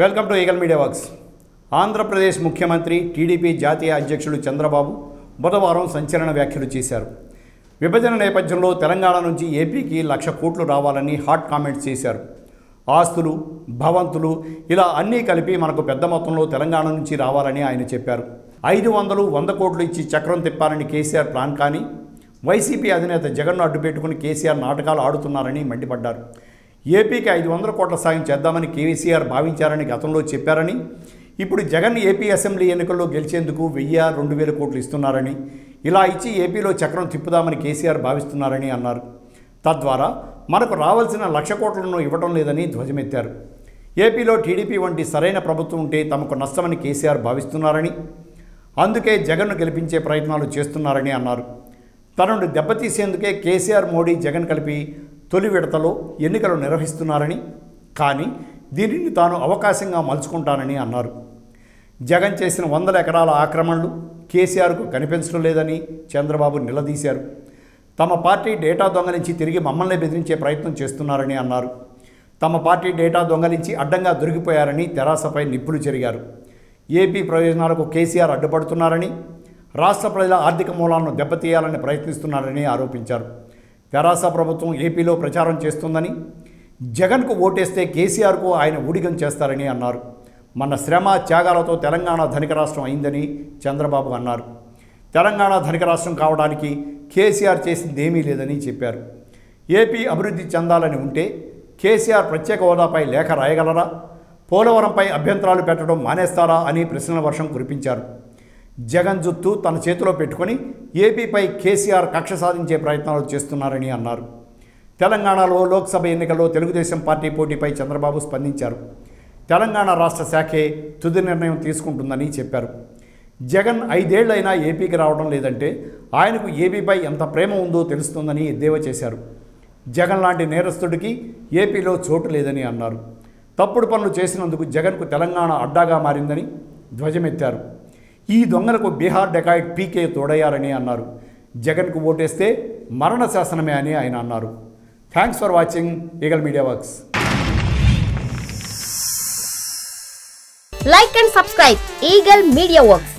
Welcome to eagle media works. Andhra Pradesh ముఖ్యమంత్రి TDP జాతీయ అధ్యక్షుడు చంద్రబాబు బుధవారం సంచలన వ్యాఖ్యలు చేశారు. విభజన నేపథ్యంలో తెలంగాణ నుంచి ఏపీకి 1,00,000 కోట్లు రావాలని హాట్ కామెంట్స్ చేశారు. ఆస్తులు, భవంతులు ఇలా అన్నీ కలిపి మనకు పెద్ద మొత్తంలో తెలంగాణ నుంచి రావాలని ఆయన చెప్పారు. 500-100 కోట్లు ఇచ్చి చక్రం తిప్పాలని కేసీఆర్ ప్లాన్ కానీ వైసీపీ అధినేత జగన్ను అడ్డుపెట్టుకుని కేసీఆర్ నాటకాలు ఆడుతున్నారని మండిపడ్డారు. ఏపీకి 500 కోట్ల సాయం చేద్దామని కేసీఆర్ భావించారని గతంలో చెప్పారని, ఇప్పుడు జగన్ ఏపీ అసెంబ్లీ ఎన్నికల్లో గెలిచేందుకు 1000-2000 కోట్లు ఇస్తున్నారని, ఇలా ఇచ్చి ఏపీలో చక్రం తిప్పుదామని కేసీఆర్ భావిస్తున్నారని అన్నారు. తద్వారా మనకు రావాల్సిన 1,00,000 కోట్లను ఇవ్వడం లేదని ధ్వజమెత్తారు. ఏపీలో టీడీపీ వంటి సరైన ప్రభుత్వం ఉంటే తమకు నష్టమని కేసీఆర్ భావిస్తున్నారని, అందుకే జగన్ను గెలిపించే ప్రయత్నాలు చేస్తున్నారని అన్నారు. తనను దెబ్బతీసేందుకే కేసీఆర్, మోడీ, జగన్ కలిపి తొలి విడతలో ఎన్నికలు నిర్వహిస్తున్నారని, కానీ దీనిని తాను అవకాశంగా మలుచుకుంటానని అన్నారు. జగన్ చేసిన 100 ఎకరాల ఆక్రమణలు కేసీఆర్కు కనిపించడం లేదని చంద్రబాబు నిలదీశారు. తమ పార్టీ డేటా దొంగలించి తిరిగి మమ్మల్ని బెదిరించే ప్రయత్నం చేస్తున్నారని అన్నారు. తమ పార్టీ డేటా దొంగలించి అడ్డంగా దొరికిపోయారని తెరాసపై నిప్పులు చెరిగారు. ఏపీ ప్రయోజనాలకు కేసీఆర్ అడ్డుపడుతున్నారని, రాష్ట్ర ప్రజల ఆర్థిక మూలాలను దెబ్బతీయాలని ప్రయత్నిస్తున్నారని ఆరోపించారు. తెరాస ప్రభుత్వం ఏపీలో ప్రచారం చేస్తుందని, జగన్కు ఓటేస్తే కేసీఆర్కు ఆయన ఊడిగం చేస్తారని అన్నారు. మన శ్రమ త్యాగాలతో తెలంగాణ ధనిక రాష్ట్రం అయిందని చంద్రబాబు అన్నారు. తెలంగాణ ధనిక రాష్ట్రం కావడానికి కేసీఆర్ చేసింది ఏమీ లేదని చెప్పారు. ఏపీ అభివృద్ధి చెందాలని ఉంటే కేసీఆర్ ప్రత్యేక హోదాపై లేఖ రాయగలరా, పోలవరంపై అభ్యంతరాలు పెట్టడం మానేస్తారా అని ప్రశ్నల వర్షం కురిపించారు. జగన్ జుత్తు తన చేతిలో పెట్టుకొని ఏపీపై కేసీఆర్ కక్ష సాధించే ప్రయత్నాలు చేస్తున్నారని అన్నారు. తెలంగాణలో లోక్సభ ఎన్నికల్లో తెలుగుదేశం పార్టీ పోటీపై చంద్రబాబు స్పందించారు. తెలంగాణ రాష్ట్ర శాఖే తుది నిర్ణయం తీసుకుంటుందని చెప్పారు. జగన్ 5 ఏళ్లైనా ఏపీకి రావడం లేదంటే ఆయనకు ఏపీపై ఎంత ప్రేమ ఉందో తెలుస్తుందని ఎద్దేవా చేశారు. జగన్ లాంటి నేరస్తుడికి ఏపీలో చోటు లేదని అన్నారు. తప్పుడు పనులు చేసినందుకు జగన్కు తెలంగాణ అడ్డాగా మారిందని ధ్వజమెత్తారు. ఈ దొంగలకు బీహార్ డెకాయిట్ పీకే తోడయ్యారని అన్నారు. జగన్కు ఓటేస్తే మరణ శాసనమే అని ఆయన అన్నారు. Thanks for watching eagle media works. Like and subscribe Eagle Media Works.